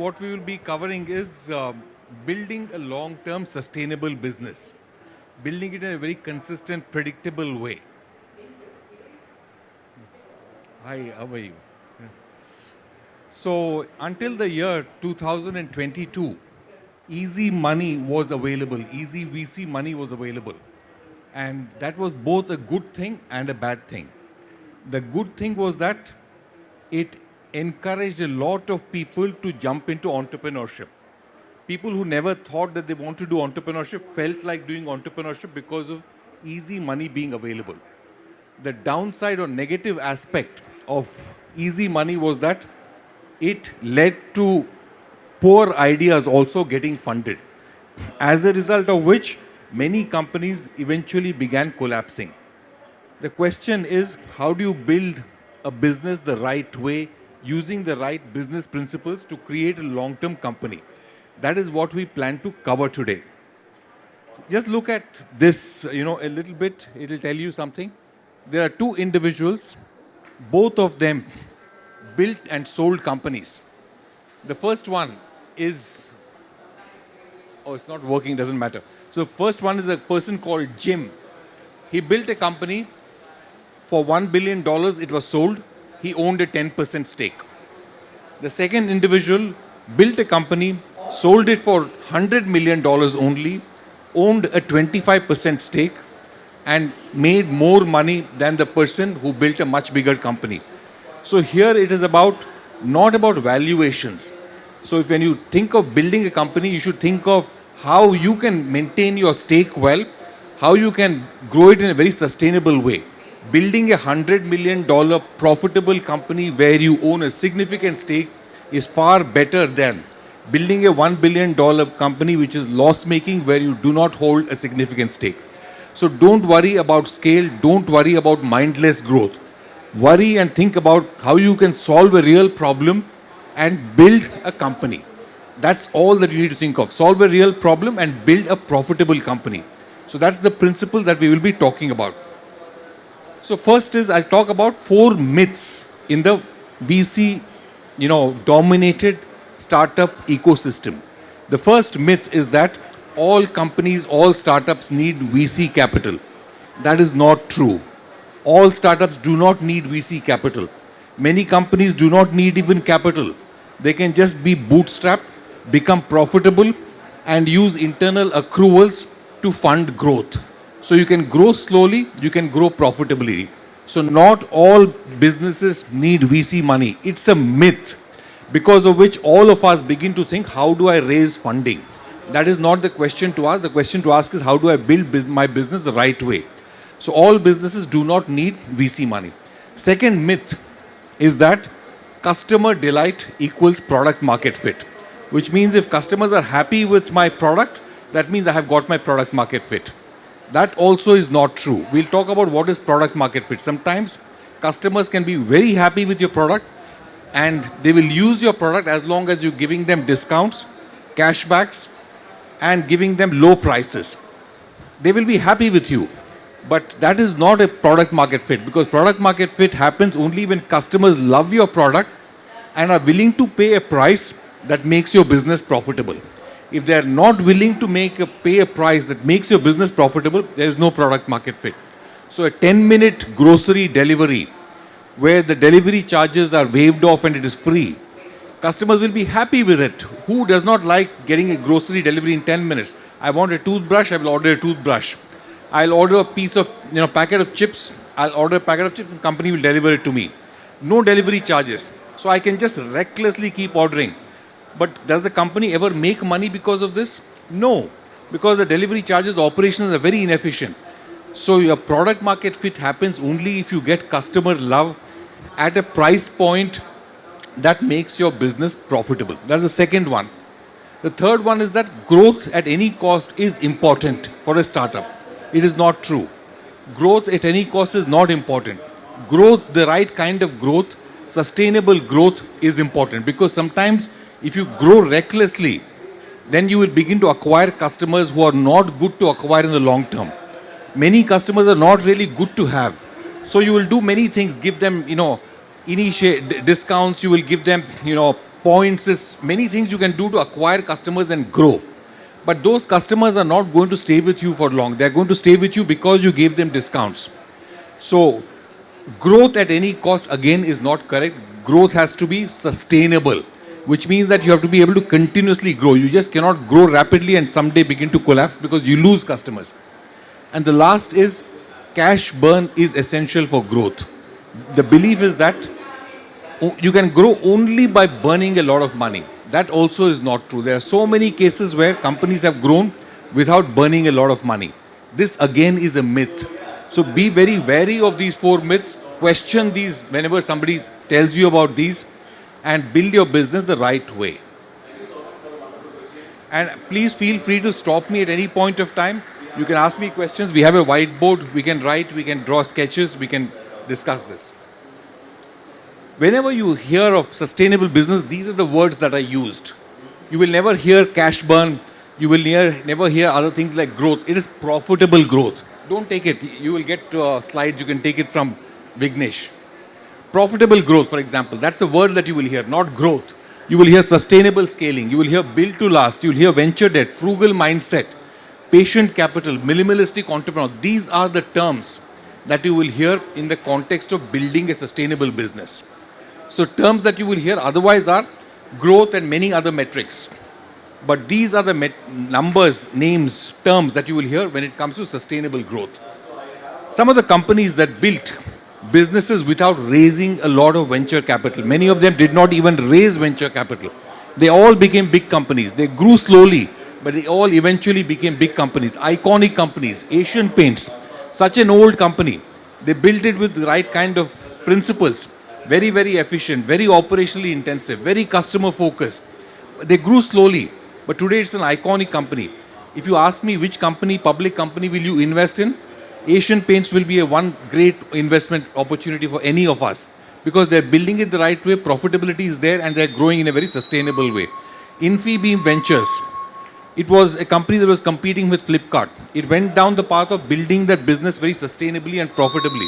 what we will be covering is building a long-term sustainable business, building it in a very consistent, predictable way. Hi, how are you? So until the year 2022, easy money was available, easy VC money was available. And that was both a good thing and a bad thing. The good thing was that it encouraged a lot of people to jump into entrepreneurship. People who never thought that they want to do entrepreneurship felt like doing entrepreneurship because of easy money being available. The downside or negative aspect of easy money was that it led to poor ideas also getting funded, as a result of which many companies eventually began collapsing. The question is, how do you build a business the right way, using the right business principles to create a long-term company? That is what we plan to cover today. Just look at this, a little bit. It will tell you something. There are two individuals, both of them built and sold companies. The first one is, it's not working, doesn't matter. So the first one is a person called Jim. He built a company for $1 billion. It was sold. He owned a 10% stake. The second individual built a company, sold it for $100 million only, owned a 25% stake, and made more money than the person who built a much bigger company. So here it is not about valuations. So when you think of building a company, you should think of how you can maintain your stake well, how you can grow it in a very sustainable way. Building a $100 million profitable company where you own a significant stake is far better than building a $1 billion company which is loss-making where you do not hold a significant stake. So don't worry about scale, don't worry about mindless growth. Worry and think about how you can solve a real problem and build a company. That's all that you need to think of. Solve a real problem and build a profitable company. So that's the principle that we will be talking about. So first is I'll talk about 4 myths in the VC, dominated startup ecosystem. The first myth is that all companies, all startups need VC capital. That is not true. All startups do not need VC capital. Many companies do not need even capital. They can just be bootstrapped, become profitable, and use internal accruals to fund growth. So you can grow slowly, you can grow profitably. So not all businesses need VC money. It's a myth, because of which all of us begin to think, how do I raise funding? That is not the question to ask. The question to ask is, how do I build my business the right way? So all businesses do not need VC money. Second myth is that customer delight equals product market fit, which means if customers are happy with my product, that means I have got my product market fit. That also is not true. We'll talk about what is product market fit. Sometimes customers can be very happy with your product and they will use your product as long as you're giving them discounts, cashbacks, and giving them low prices. They will be happy with you. But that is not a product market fit, because product market fit happens only when customers love your product and are willing to pay a price that makes your business profitable. If they are not willing to pay a price that makes your business profitable, there is no product market fit. So a 10-minute grocery delivery where the delivery charges are waived off and it is free, customers will be happy with it. Who does not like getting a grocery delivery in 10 minutes? I want a toothbrush, I will order a toothbrush. I'll order a packet of chips. I'll order a packet of chips and the company will deliver it to me. No delivery charges. So I can just recklessly keep ordering. But does the company ever make money because of this? No. Because the delivery charges, operations are very inefficient. So your product market fit happens only if you get customer love at a price point that makes your business profitable. That's the second one. The third one is that growth at any cost is important for a startup. It is not true. Growth at any cost is not important. Growth, the right kind of growth, sustainable growth is important, because sometimes if you grow recklessly, then you will begin to acquire customers who are not good to acquire in the long term. Many customers are not really good to have. So you will do many things, give them, initiate discounts, you will give them, points, many things you can do to acquire customers and grow. But those customers are not going to stay with you for long. They're going to stay with you because you gave them discounts. So growth at any cost, again, is not correct. Growth has to be sustainable, which means that you have to be able to continuously grow. You just cannot grow rapidly and someday begin to collapse because you lose customers. And the last is cash burn is essential for growth. The belief is that you can grow only by burning a lot of money. That also is not true. There are so many cases where companies have grown without burning a lot of money. This again is a myth. So be very wary of these 4 myths. Question these whenever somebody tells you about these, and build your business the right way. And please feel free to stop me at any point of time. You can ask me questions. We have a whiteboard. We can write, we can draw sketches, we can discuss this. Whenever you hear of sustainable business, these are the words that are used. You will never hear cash burn. You will never hear other things like growth. It is profitable growth. Don't take it. You will get slides. You can take it from Vignesh. Profitable growth, for example, that's a word that you will hear, not growth. You will hear sustainable scaling. You will hear build to last. You will hear venture debt, frugal mindset, patient capital, minimalistic entrepreneur. These are the terms that you will hear in the context of building a sustainable business. So terms that you will hear otherwise are growth and many other metrics. But these are the numbers, names, terms that you will hear when it comes to sustainable growth. Some of the companies that built businesses without raising a lot of venture capital, many of them did not even raise venture capital. They all became big companies. They grew slowly, but they all eventually became big companies, iconic companies. Asian Paints, such an old company. They built it with the right kind of principles. Very, very efficient, very operationally intensive, very customer focused. They grew slowly, but today it's an iconic company. If you ask me which company, public company will you invest in, Asian Paints will be one great investment opportunity for any of us because they're building it the right way, profitability is there, and they're growing in a very sustainable way. Infibeam Ventures, it was a company that was competing with Flipkart. It went down the path of building that business very sustainably and profitably.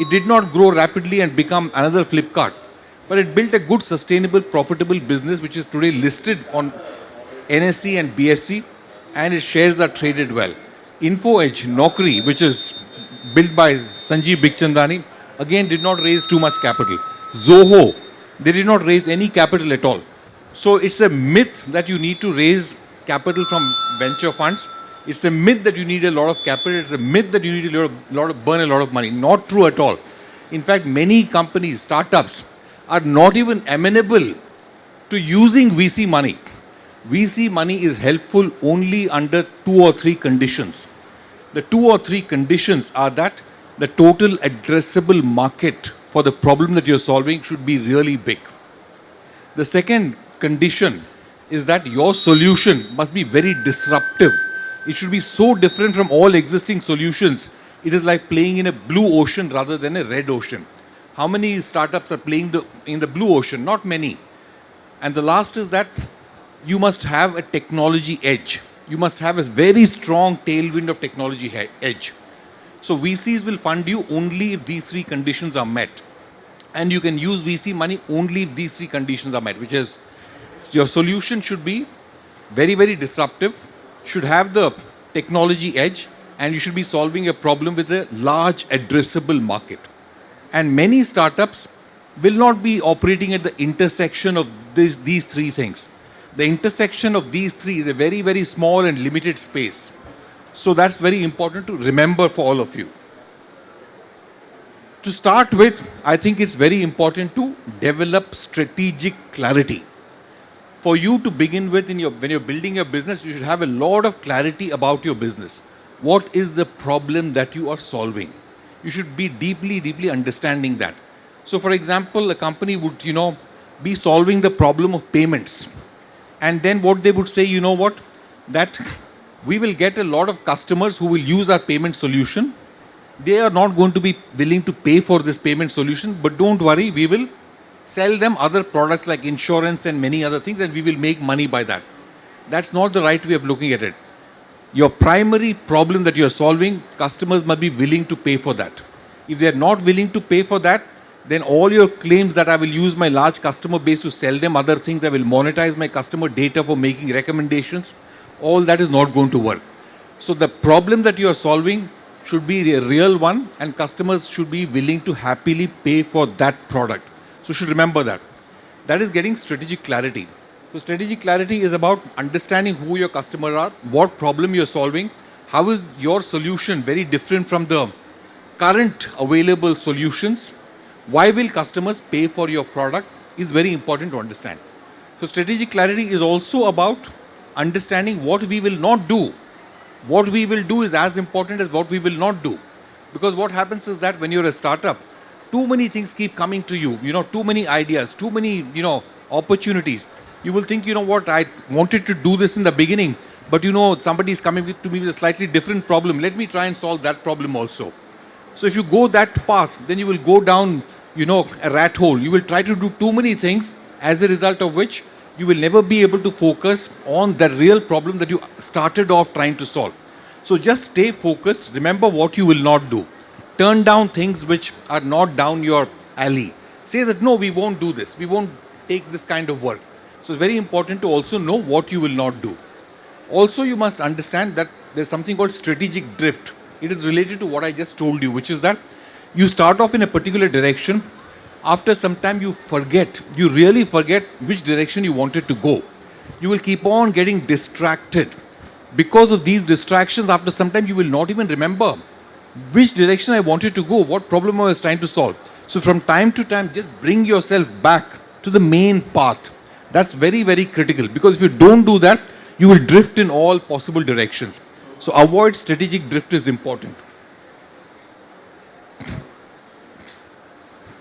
It did not grow rapidly and become another Flipkart, but it built a good, sustainable, profitable business which is today listed on NSE and BSE, and its shares are traded well. InfoEdge, Naukri, which is built by Sanjeev Bikhchandani, again did not raise too much capital. Zoho, they did not raise any capital at all. So it's a myth that you need to raise capital from venture funds. It's a myth that you need a lot of capital. It's a myth that you need burn a lot of money. Not true at all. In fact, many companies, startups, are not even amenable to using VC money. VC money is helpful only under 2 or 3 conditions. The 2 or 3 conditions are that the total addressable market for the problem that you're solving should be really big. The second condition is that your solution must be very disruptive. It should be so different from all existing solutions. It is like playing in a blue ocean rather than a red ocean. How many startups are playing in the blue ocean? Not many. And the last is that you must have a technology edge. You must have a very strong tailwind of technology edge. So VCs will fund you only if these 3 conditions are met. And you can use VC money only if these 3 conditions are met, which is your solution should be very, very disruptive, should have the technology edge, and you should be solving a problem with a large addressable market. And many startups will not be operating at the intersection of these 3 things. The intersection of these 3 is a very, very small and limited space. So that's very important to remember for all of you. To start with, I think it's very important to develop strategic clarity. For you to begin with, when you're building your business, you should have a lot of clarity about your business. What is the problem that you are solving? You should be deeply, deeply understanding that. So for example, a company would, be solving the problem of payments. And then what they would say, that we will get a lot of customers who will use our payment solution. They are not going to be willing to pay for this payment solution, but don't worry, we will sell them other products like insurance and many other things, and we will make money by that. That's not the right way of looking at it. Your primary problem that you're solving, customers must be willing to pay for that. If they're not willing to pay for that, then all your claims that I will use my large customer base to sell them other things, I will monetize my customer data for making recommendations, all that is not going to work. So the problem that you are solving should be a real one, and customers should be willing to happily pay for that product. So you should remember that. That is getting strategic clarity. So strategic clarity is about understanding who your customers are, what problem you're solving, how is your solution very different from the current available solutions, why will customers pay for your product is very important to understand. So strategic clarity is also about understanding what we will not do. What we will do is as important as what we will not do. Because what happens is that when you're a startup, too many things keep coming to you, too many ideas, too many, opportunities. You will think, what, I wanted to do this in the beginning, but somebody is coming to me with a slightly different problem. Let me try and solve that problem also. So if you go that path, then you will go down, a rat hole. You will try to do too many things, as a result of which you will never be able to focus on the real problem that you started off trying to solve. So just stay focused. Remember what you will not do. Turn down things which are not down your alley. Say that, no, we won't do this. We won't take this kind of work. So it's very important to also know what you will not do. Also, you must understand that there's something called strategic drift. It is related to what I just told you, which is that you start off in a particular direction. After some time, you really forget which direction you wanted to go. You will keep on getting distracted. Because of these distractions, after some time, you will not even remember which direction I wanted to go, what problem I was trying to solve. So from time to time, just bring yourself back to the main path. That's very, very critical, because if you don't do that, you will drift in all possible directions. So avoid strategic drift is important.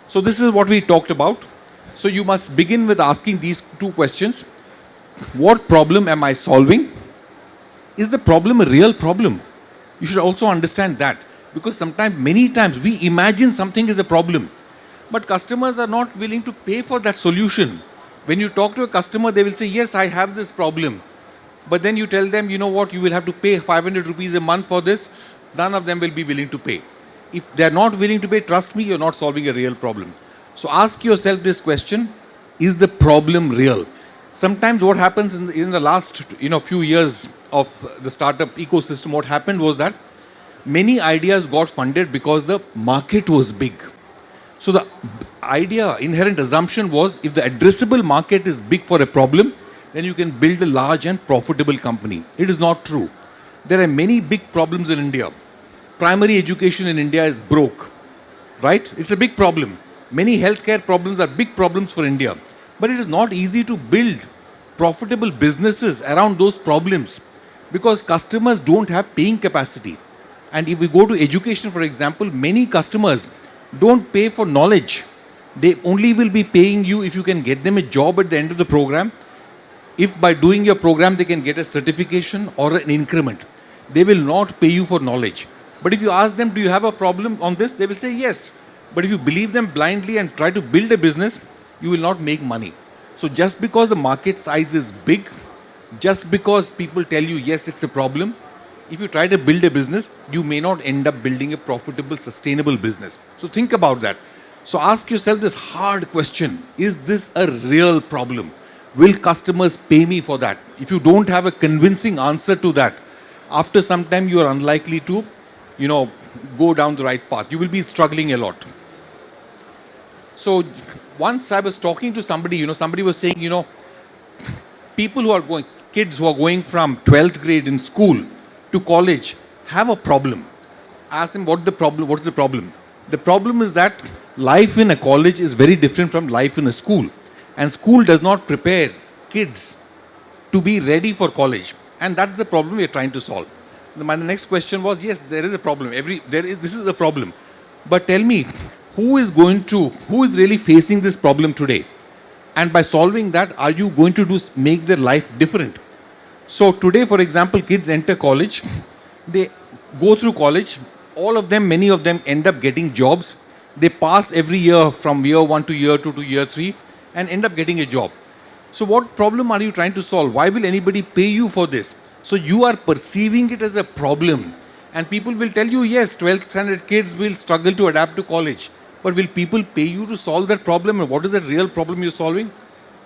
So this is what we talked about. So you must begin with asking these two questions. What problem am I solving? Is the problem a real problem? You should also understand that, because many times we imagine something is a problem, but customers are not willing to pay for that solution. When you talk to a customer, they will say, yes, I have this problem. But then you tell them, you will have to pay 500 rupees a month for this. None of them will be willing to pay. If they are not willing to pay, trust me, you're not solving a real problem. So ask yourself this question: is the problem real? Sometimes what happens in the last few years of the startup ecosystem, what happened was that many ideas got funded because the market was big. So the inherent assumption was, if the addressable market is big for a problem, then you can build a large and profitable company. It is not true. There are many big problems in India. Primary education in India is broke, right? It's a big problem. Many healthcare problems are big problems for India. But it is not easy to build profitable businesses around those problems, because customers don't have paying capacity. And if we go to education, for example, many customers don't pay for knowledge. They only will be paying you if you can get them a job at the end of the program. If by doing your program they can get a certification or an increment. They will not pay you for knowledge. But if you ask them, do you have a problem on this? They will say yes. But if you believe them blindly and try to build a business, you will not make money. So just because the market size is big, just because people tell you, yes, it's a problem, if you try to build a business, you may not end up building a profitable, sustainable business. So think about that. So ask yourself this hard question: is this a real problem? Will customers pay me for that? If you don't have a convincing answer to that, after some time you are unlikely to, go down the right path. You will be struggling a lot. So once I was talking to somebody, somebody was saying, kids who are going from 12th grade in school to college have a problem. I asked them, what's the problem? The problem is that life in a college is very different from life in a school. And school does not prepare kids to be ready for college. And that's the problem we are trying to solve. My next question was, yes, there is a problem. This is a problem. But tell me, who is really facing this problem today? And by solving that, are you going to make their life different? So today, for example, kids enter college. They go through college. Many of them end up getting jobs. They pass every year from year 1 to year 2 to year 3 and end up getting a job. So what problem are you trying to solve? Why will anybody pay you for this? So you are perceiving it as a problem. And people will tell you, yes, 12th standard kids will struggle to adapt to college. But will people pay you to solve that problem? And what is that real problem you're solving?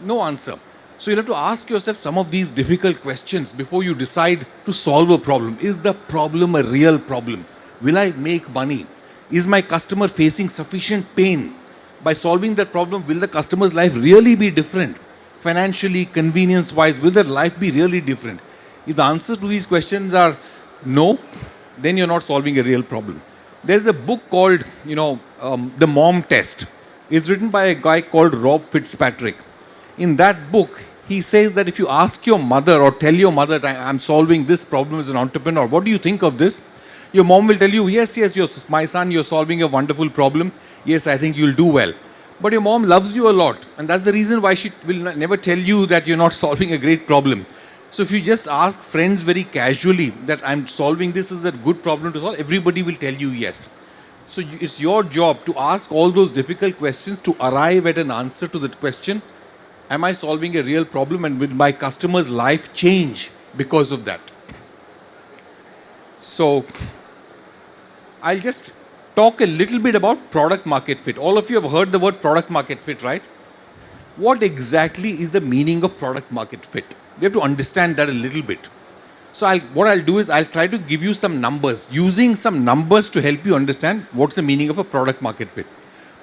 No answer. So you'll have to ask yourself some of these difficult questions before you decide to solve a problem. Is the problem a real problem? Will I make money? Is my customer facing sufficient pain? By solving that problem, will the customer's life really be different? Financially, convenience wise, will their life be really different? If the answers to these questions are no, then you're not solving a real problem. There's a book called, The Mom Test. It's written by a guy called Rob Fitzpatrick. In that book, he says that if you ask your mother or tell your mother that I'm solving this problem as an entrepreneur, what do you think of this? Your mom will tell you, yes, my son, you're solving a wonderful problem. Yes, I think you'll do well. But your mom loves you a lot. And that's the reason why she will never tell you that you're not solving a great problem. So if you just ask friends very casually that I'm solving this is a good problem to solve, everybody will tell you yes. So it's your job to ask all those difficult questions to arrive at an answer to that question. Am I solving a real problem, and will my customer's life change because of that? So I'll just talk a little bit about product market fit. All of you have heard the word product market fit, right? What exactly is the meaning of product market fit? We have to understand that a little bit. So what I'll do is I'll try to give you some numbers, using some numbers to help you understand what's the meaning of a product market fit.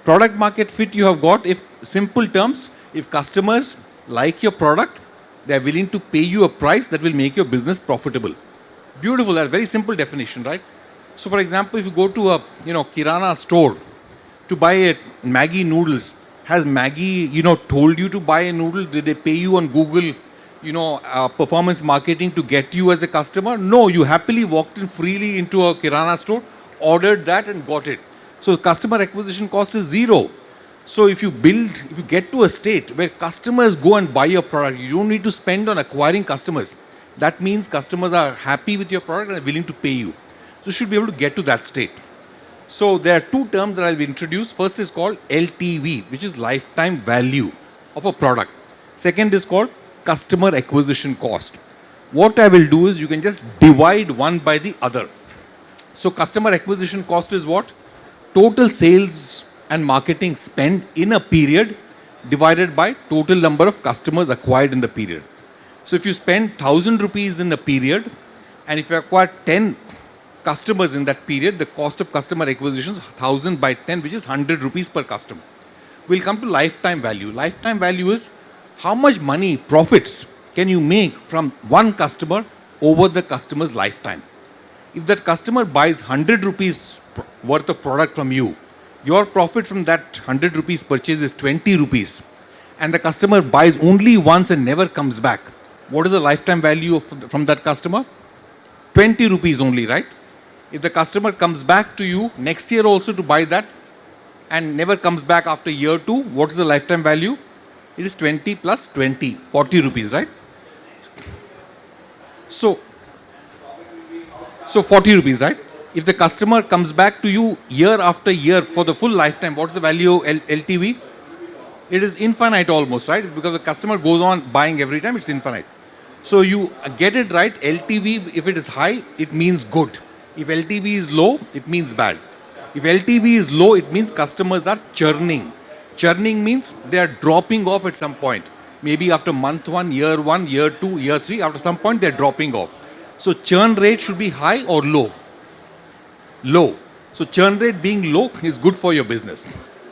Product market fit you have got, if simple terms, if customers like your product, they're willing to pay you a price that will make your business profitable. Beautiful, that's a very simple definition, right? So for example, if you go to a Kirana store to buy a Maggi noodles, has Maggi told you to buy a noodle? Did they pay you on Google performance marketing to get you as a customer? No, you happily walked in freely into a Kirana store, ordered that and got it. So customer acquisition cost is zero. So if you get to a state where customers go and buy your product, you don't need to spend on acquiring customers. That means customers are happy with your product and are willing to pay you. So you should be able to get to that state. So there are two terms that I'll introduce. First is called LTV, which is lifetime value of a product. Second is called customer acquisition cost. What I will do is you can just divide one by the other. So customer acquisition cost is what? Total sales and marketing spend in a period divided by total number of customers acquired in the period. So if you spend 1,000 rupees in a period, and if you acquire 10 customers in that period, the cost of customer acquisition is 1,000 by 10, which is 100 rupees per customer. We'll come to lifetime value. Lifetime value is how much money, profits, can you make from one customer over the customer's lifetime. If that customer buys 100 rupees worth of product from you, your profit from that 100 rupees purchase is 20 rupees, and the customer buys only once and never comes back. What is the lifetime value from that customer? 20 rupees only, right? If the customer comes back to you next year also to buy that and never comes back after year 2, what is the lifetime value? It is 20 plus 20, 40 rupees, right? So 40 rupees, right? If the customer comes back to you year after year for the full lifetime, what's the value of LTV? It is infinite almost, right? Because the customer goes on buying every time, it's infinite. So you get it right. LTV, if it is high, it means good. If LTV is low, it means bad. If LTV is low, it means customers are churning. Churning means they are dropping off at some point. Maybe after month 1, year 2, year 3, after some point they're dropping off. So churn rate should be high or low? Low. So churn rate being low is good for your business.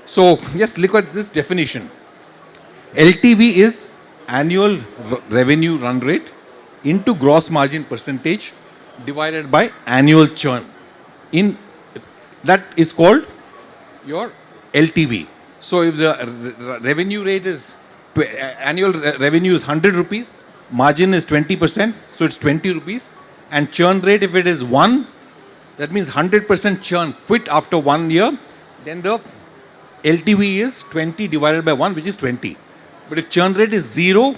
So just look at this definition. LTV is annual revenue run rate into gross margin percentage divided by annual churn. That is called your LTV. So if the revenue rate is annual revenue is 100 rupees, margin is 20%, so it's 20 rupees, and churn rate, if it is 1, that means 100% churn, quit after 1 year, then the LTV is 20 divided by 1, which is 20. But if churn rate is 0,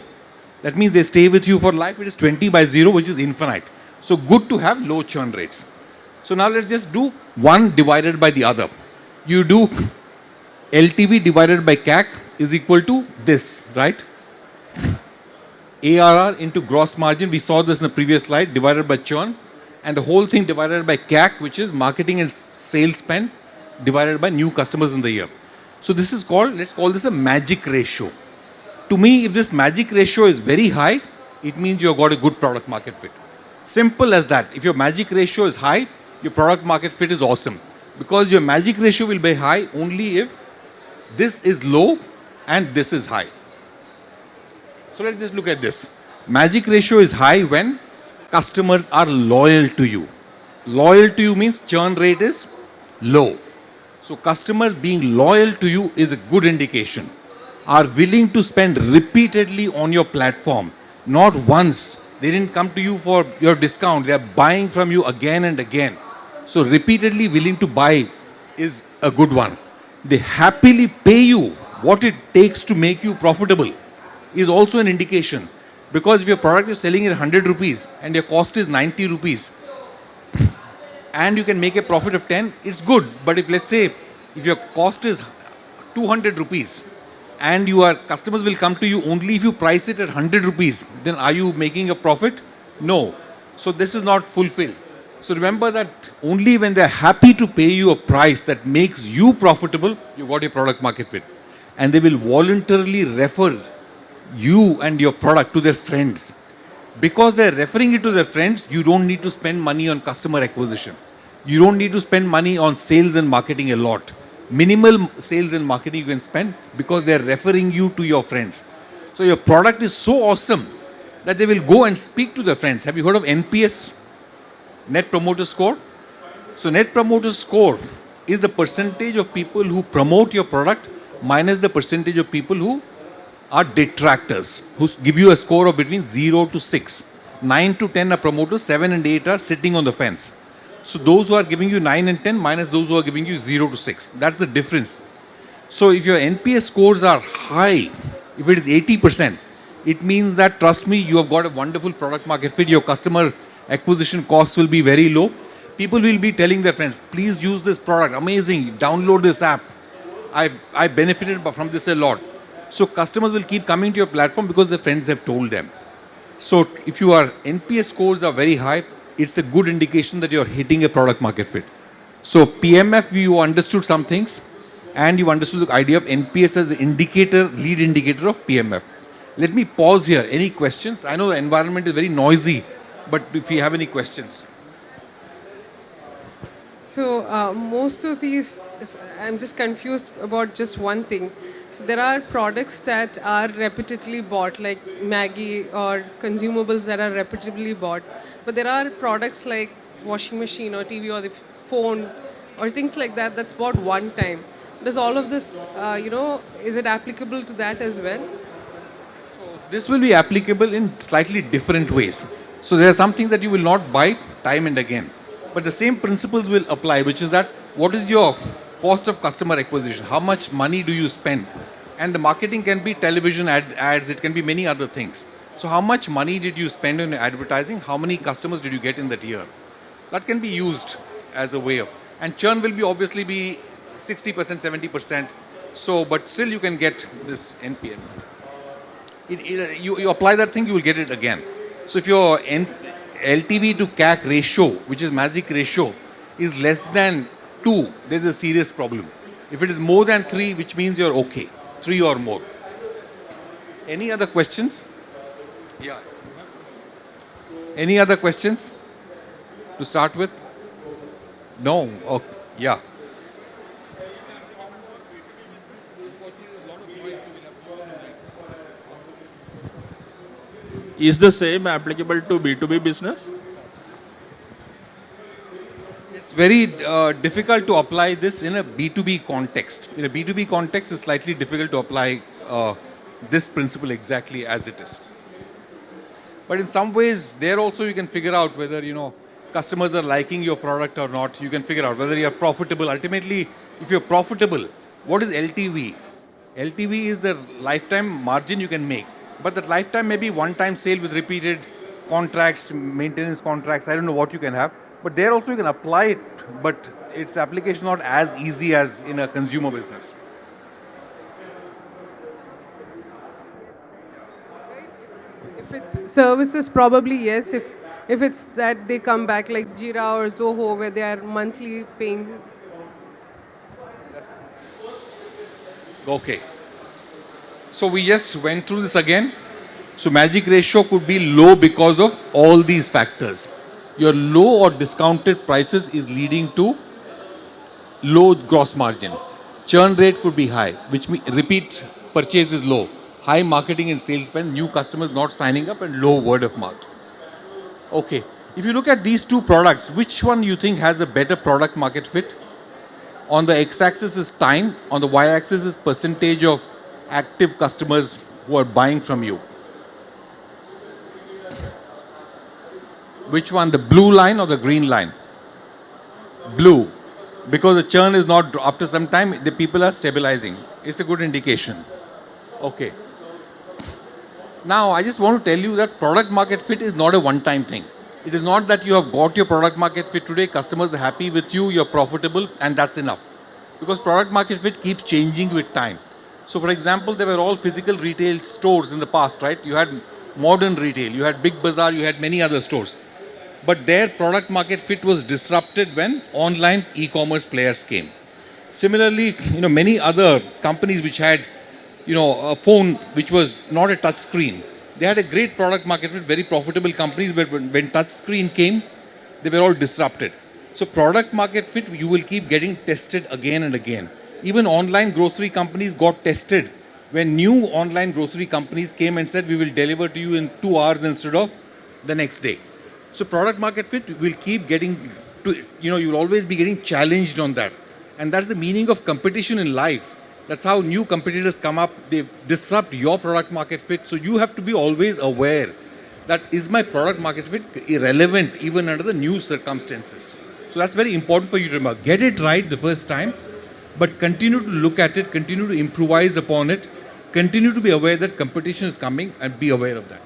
that means they stay with you for life. It is 20 by 0, which is infinite. So good to have low churn rates. So now let's just do one divided by the other. You do LTV divided by CAC is equal to this, right? ARR into gross margin, we saw this in the previous slide, divided by churn, and the whole thing divided by CAC, which is marketing and sales spend, divided by new customers in the year. So this is called, let's call this a magic ratio. To me, if this magic ratio is very high, it means you've got a good product market fit. Simple as that. If your magic ratio is high, your product market fit is awesome. Because your magic ratio will be high only if this is low and this is high. So let's just look at this. Magic ratio is high when customers are loyal to you. Loyal to you means churn rate is low. So customers being loyal to you is a good indication. Are willing to spend repeatedly on your platform, not once. They didn't come to you for your discount. They are buying from you again and again. So repeatedly willing to buy is a good one. They happily pay you what it takes to make you profitable is also an indication. Because if your product is selling at 100 rupees and your cost is 90 rupees and you can make a profit of 10, it's good. But if let's say if your cost is 200 rupees and your customers will come to you only if you price it at 100 rupees, then are you making a profit? No. So this is not fulfilled. So remember that only when they're happy to pay you a price that makes you profitable, you got your product market fit. And they will voluntarily refer you and your product to their friends. Because they're referring it to their friends, you don't need to spend money on customer acquisition. You don't need to spend money on sales and marketing a lot. Minimal sales and marketing you can spend because they're referring you to your friends. So your product is so awesome that they will go and speak to their friends. Have you heard of NPS? Net Promoter Score? So Net Promoter Score is the percentage of people who promote your product minus the percentage of people who are detractors, who give you a score of between 0 to 6. 9 to 10 are promoters, 7 and 8 are sitting on the fence. So those who are giving you 9 and 10 minus those who are giving you 0 to 6. That's the difference. So if your NPS scores are high, if it is 80%, it means that, trust me, you have got a wonderful product market fit. Your customer acquisition costs will be very low. People will be telling their friends, please use this product, amazing, download this app. I benefited from this a lot. So customers will keep coming to your platform because their friends have told them. So if your NPS scores are very high, it's a good indication that you're hitting a product market fit. So PMF, you understood some things and you understood the idea of NPS as an indicator, lead indicator of PMF. Let me pause here. Any questions? I know the environment is very noisy, but if you have any questions. So most of these, I'm just confused about just one thing. So there are products that are repeatedly bought, like Maggie or consumables that are repeatedly bought. But there are products like washing machine or TV or the phone or things like that that's bought one time. Does all of this, is it applicable to that as well? This will be applicable in slightly different ways. So there are some things that you will not buy time and again. But the same principles will apply, which is that what is your cost of customer acquisition? How much money do you spend? And the marketing can be television ads, it can be many other things. So how much money did you spend on advertising? How many customers did you get in that year? That can be used as a way of, and churn will be obviously be 60%, 70%. So, but still you can get this NPN. You apply that thing, you will get it again. So if your LTV to CAC ratio, which is magic ratio, is less than 2, there's a serious problem. If it is more than 3, which means you're okay, 3 or more. Any other questions? Yeah. Any other questions to start with? No? Okay. Yeah. Is the same applicable to B2B business? It's very difficult to apply this in a B2B context. In a B2B context, it's slightly difficult to apply this principle exactly as it is. But in some ways, there also you can figure out whether, customers are liking your product or not. You can figure out whether you're profitable. Ultimately, if you're profitable, what is LTV? LTV is the lifetime margin you can make. But that lifetime may be one-time sale with repeated contracts, maintenance contracts. I don't know what you can have. But there also you can apply it, but its application not as easy as in a consumer business. If it's services, probably yes. If it's that they come back like Jira or Zoho where they are monthly paying. Okay. So we just went through this again. So magic ratio could be low because of all these factors. Your low or discounted prices is leading to low gross margin. Churn rate could be high, which means repeat purchase is low. High marketing and sales spend, new customers not signing up, and low word of mouth. Okay. If you look at these two products, which one you think has a better product market fit? On the x-axis is time, on the y-axis is percentage of active customers who are buying from you. Which one, the blue line or the green line? Blue. Because the churn is not, after some time, the people are stabilizing. It's a good indication. Okay. Now, I just want to tell you that product market fit is not a one-time thing. It is not that you have got your product market fit today, customers are happy with you, you're profitable, and that's enough. Because product market fit keeps changing with time. So, for example, there were all physical retail stores in the past, right? You had modern retail, you had Big Bazaar, you had many other stores. But their product market fit was disrupted when online e-commerce players came. Similarly, many other companies which had, a phone which was not a touch screen, they had a great product market fit, very profitable companies, but when touch screen came, they were all disrupted. So product market fit, you will keep getting tested again and again. Even online grocery companies got tested when new online grocery companies came and said, we will deliver to you in 2 hours instead of the next day. So product market fit will keep getting to, you'll always be getting challenged on that. And that's the meaning of competition in life. That's how new competitors come up, they disrupt your product market fit. So you have to be always aware that is my product market fit irrelevant even under the new circumstances. So that's very important for you to remember. Get it right the first time, but continue to look at it, continue to improvise upon it, continue to be aware that competition is coming and be aware of that.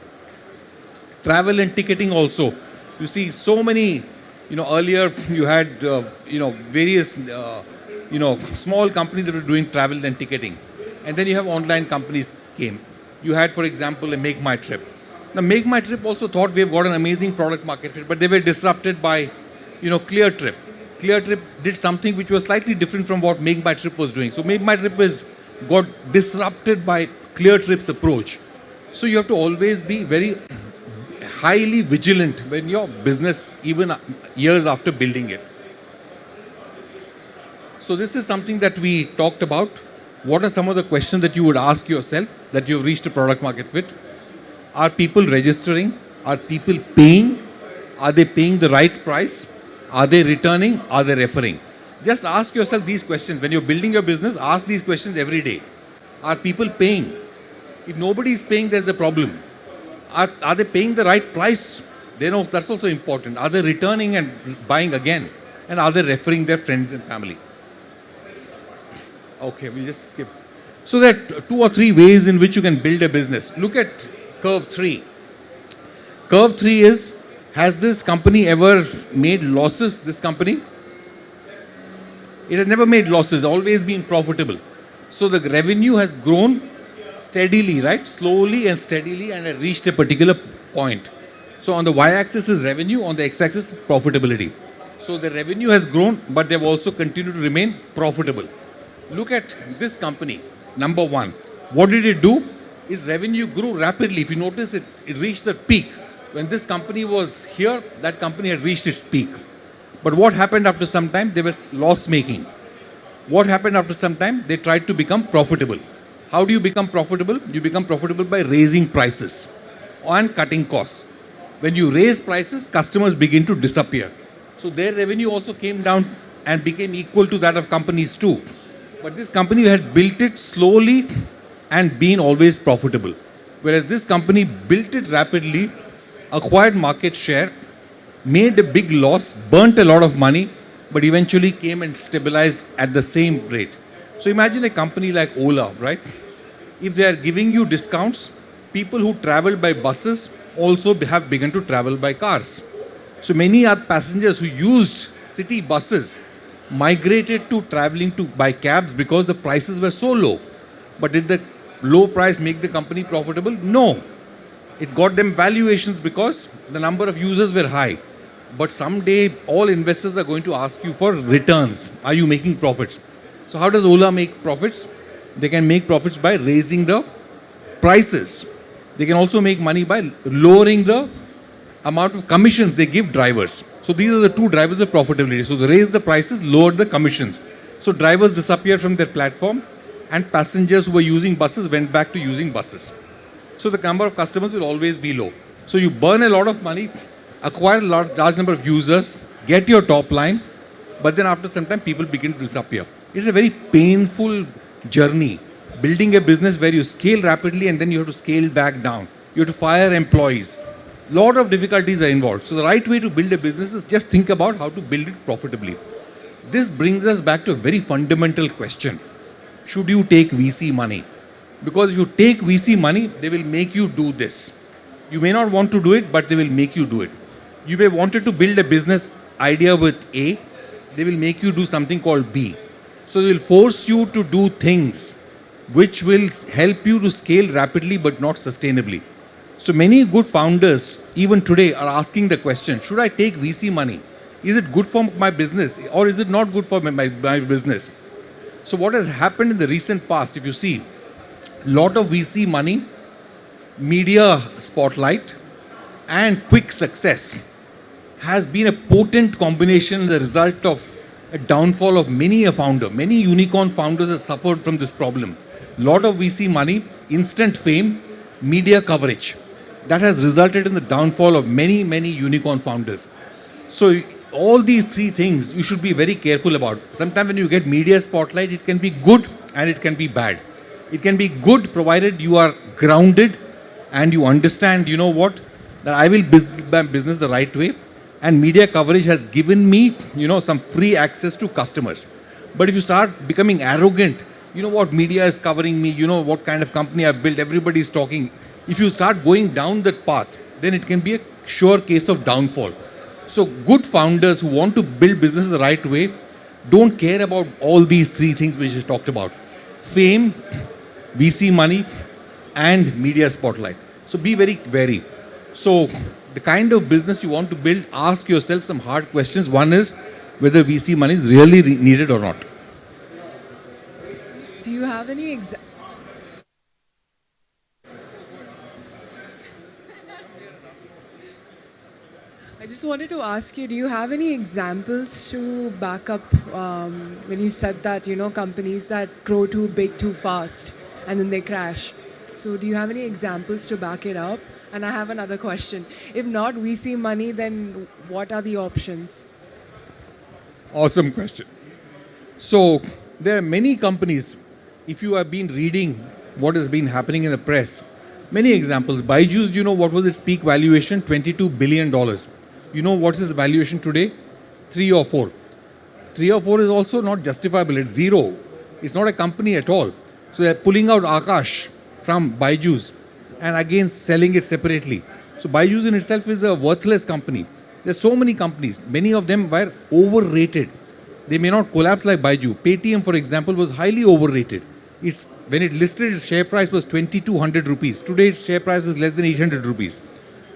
Travel and ticketing also. You see so many, earlier you had, various, small companies that were doing travel and ticketing. And then you have online companies came. You had, for example, a Make My Trip. Now, Make My Trip also thought we've got an amazing product market fit, but they were disrupted by, Clear Trip. Clear Trip did something which was slightly different from what Make My Trip was doing. So Make My Trip got disrupted by Clear Trip's approach. So you have to always be very highly vigilant when your business, even years after building it. So this is something that we talked about. What are some of the questions that you would ask yourself that you've reached a product market fit? Are people registering? Are people paying? Are they paying the right price? Are they returning? Are they referring? Just ask yourself these questions. When you're building your business, ask these questions every day. Are people paying? If nobody is paying, there's a problem. Are they paying the right price? That's also important. Are they returning and buying again? And are they referring their friends and family? Okay, we'll just skip. So there are 2 or 3 ways in which you can build a business. Look at curve 3. Curve 3 is, has this company ever made losses, this company? It has never made losses, always been profitable. So the revenue has grown steadily, right? Slowly and steadily, and it reached a particular point. So on the y-axis is revenue, on the x-axis profitability. So the revenue has grown, but they've also continued to remain profitable. Look at this company, number 1. What did it do? Its revenue grew rapidly. If you notice, it reached the peak. When this company was here, that company had reached its peak. But what happened after some time? They were loss making. What happened after some time? They tried to become profitable. How do you become profitable? You become profitable by raising prices and cutting costs. When you raise prices, customers begin to disappear. So their revenue also came down and became equal to that of companies too. But this company had built it slowly and been always profitable. Whereas this company built it rapidly, acquired market share, made a big loss, burnt a lot of money, but eventually came and stabilized at the same rate. So imagine a company like Ola, right? If they are giving you discounts, people who travel by buses also have begun to travel by cars. So many are passengers who used city buses migrated to traveling by cabs because the prices were so low. But did the low price make the company profitable? No. It got them valuations because the number of users were high. But someday all investors are going to ask you for returns. Are you making profits? So how does Ola make profits? They can make profits by raising the prices. They can also make money by lowering the amount of commissions they give drivers. So these are the two drivers of profitability. So they raise the prices, lower the commissions. So drivers disappeared from their platform and passengers who were using buses went back to using buses. So the number of customers will always be low. So you burn a lot of money, acquire a large number of users, get your top line, but then after some time people begin to disappear. It's a very painful journey. Building a business where you scale rapidly and then you have to scale back down. You have to fire employees. Lot of difficulties are involved. So the right way to build a business is just think about how to build it profitably. This brings us back to a very fundamental question. Should you take VC money? Because if you take VC money, they will make you do this. You may not want to do it, but they will make you do it. You may wanted to build a business idea with A, they will make you do something called B. So they will force you to do things which will help you to scale rapidly but not sustainably. So many good founders, even today, are asking the question, should I take VC money? Is it good for my business or is it not good for my business? So what has happened in the recent past, if you see, lot of VC money, media spotlight and quick success has been a potent combination, the result of a downfall of many a founder. Many unicorn founders have suffered from this problem. Lot of VC money, instant fame, media coverage. That has resulted in the downfall of many unicorn founders. So all these three things you should be very careful about. Sometimes when you get media spotlight, it can be good and it can be bad. It can be good provided you are grounded and you understand, you know what, that I will build my business the right way. And media coverage has given me, some free access to customers. But if you start becoming arrogant, you know what, media is covering me, you know what kind of company I've built, everybody is talking. If you start going down that path, then it can be a sure case of downfall. So good founders who want to build business the right way don't care about all these three things which I talked about. Fame, VC money, and media spotlight. So be very wary. So the kind of business you want to build, ask yourself some hard questions. One is whether VC money is really needed or not. Do you have any I just wanted to ask you, do you have any examples to back up when you said that, companies that grow too big too fast and then they crash? So do you have any examples to back it up? And I have another question. If not VC money, then what are the options? Awesome question. So there are many companies, if you have been reading what has been happening in the press, many examples. Byju's, what was its peak valuation? $22 billion. You know what's its valuation today? 3 or 4. 3 or 4 is also not justifiable. It's zero. It's not a company at all. So they're pulling out Akash from Byju's and again selling it separately. So Byju's in itself is a worthless company. There's so many companies. Many of them were overrated. They may not collapse like Byju. Paytm, for example, was highly overrated. When it listed, its share price was 2,200 rupees. Today, its share price is less than 800 rupees.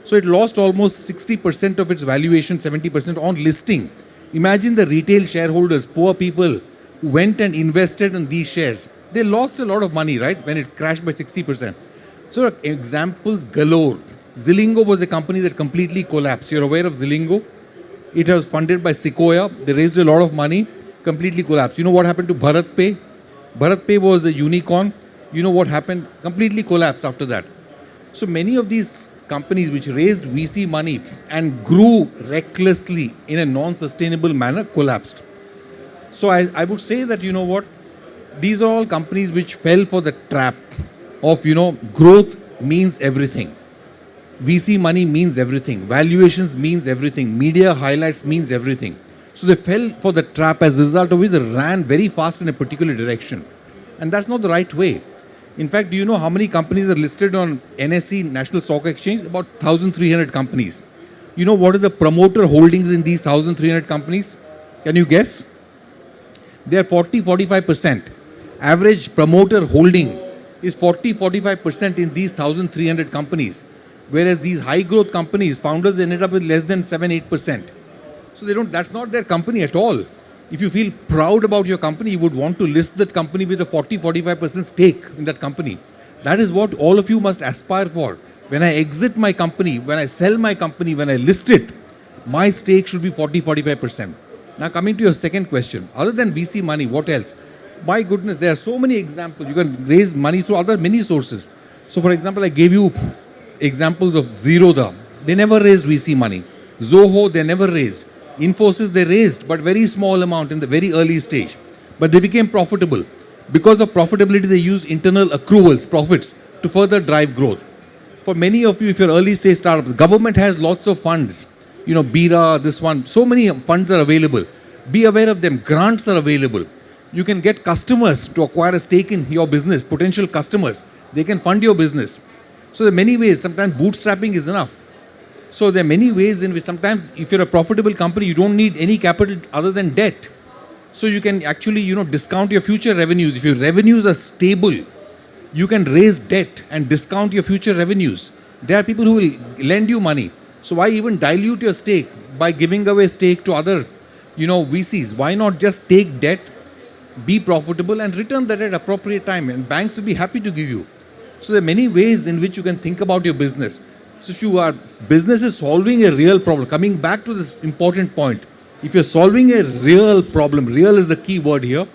So it lost almost 60% of its valuation, 70% on listing. Imagine the retail shareholders, poor people who went and invested in these shares. They lost a lot of money, right, when it crashed by 60%. So examples galore. Zilingo was a company that completely collapsed. You're aware of Zilingo? It was funded by Sequoia. They raised a lot of money, completely collapsed. You know what happened to BharatPe? BharatPe was a unicorn. You know what happened? Completely collapsed after that. So many of these companies which raised VC money and grew recklessly in a non-sustainable manner collapsed. So I would say that, these are all companies which fell for the trap of, growth means everything. VC money means everything. Valuations means everything. Media highlights means everything. So they fell for the trap, as a result of which they ran very fast in a particular direction. And that's not the right way. In fact, do you know how many companies are listed on NSE, National Stock Exchange? About 1,300 companies. You know what is the promoter holdings in these 1,300 companies? Can you guess? They are 40-45%. Average promoter holding is 40-45% in these 1,300 companies. Whereas these high growth companies, founders ended up with less than 7-8%. So that's not their company at all. If you feel proud about your company, you would want to list that company with a 40-45% stake in that company. That is what all of you must aspire for. When I exit my company, when I sell my company, when I list it, my stake should be 40-45%. Now coming to your second question, other than VC money, what else? My goodness, there are so many examples. You can raise money through other many sources. So for example, I gave you examples of Zerodha. They never raised VC money. Zoho, they never raised. Infosys, they raised, but very small amount in the very early stage. But they became profitable. Because of profitability, they used internal accruals, profits, to further drive growth. For many of you, if you're early stage startups, the government has lots of funds. You know, BIRA, this one, so many funds are available. Be aware of them. Grants are available. You can get customers to acquire a stake in your business, potential customers. They can fund your business. So there are many ways. Sometimes bootstrapping is enough. So there are many ways in which sometimes if you're a profitable company, you don't need any capital other than debt. So you can actually, discount your future revenues. If your revenues are stable, you can raise debt and discount your future revenues. There are people who will lend you money. So why even dilute your stake by giving away stake to other, VCs? Why not just take debt, be profitable and return that at appropriate time? And banks will be happy to give you. So there are many ways in which you can think about your business. So if your business is solving a real problem, coming back to this important point, if you're solving a real problem, real is the key word here.